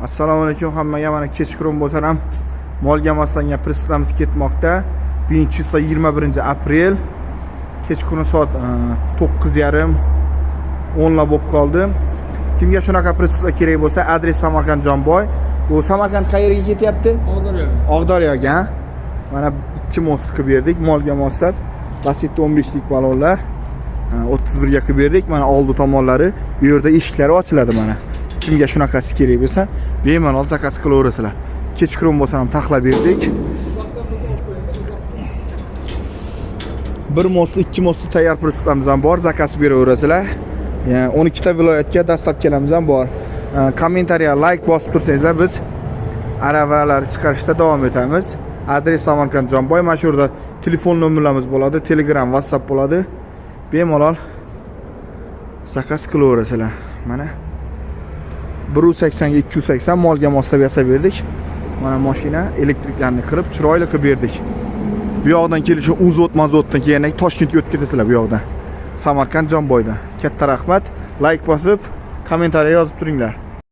Assalomu alaykum hammaga. Mana kechqurun bo'lsa ham molga moslangan pristavamiz ketmoqda. 21 aprel kechqurun soat 9:30 10 bo'lib qoldi. Kimga shunaqa pristav kerak bo'lsa, adres Samarqand Jonboy. Bu Samarqand qayerga ketyapti? Og'daryoga. Mana 2 most qilib berdik, molga moslab. Lasetti 15 lik balonlar 31 ga qilib berdik. Mana oldi tomonlari, bu yerda eshiklari ochiladi mana. Kimga shunaqasi kerak bo'lsa, bemalol zakaz qilaverasizlar. Kechqurun bo'lsa ham taxlab berdik. Bir most, 2 most tayyor pristavamiz ham bor, zakaz beraverasizlar. 12 ta viloyatga dastlabkilarimiz ham bor. Kommentariya, like bosib tursangiz, biz aravalar chiqarishda davom etamiz. Adres Samarqand Jonboy. Mana shu yerda telefon nomerlarimiz bo'ladi, Telegram, WhatsApp bo'ladi. Bemalol zakaz qilaverasizlar. Mana 180 ga 280 molga moslab yasab berdik. Mana mashina elektriklarni qilib, chiroyli qilib berdik. Bu yoqdan kelishi uzot-mazotdan keyin Toshkentga o'tib ketasizlar bu yoqdan. Samarqand Jonboyda. Katta rahmat. Like bosib, kommentariya yozib turinglar.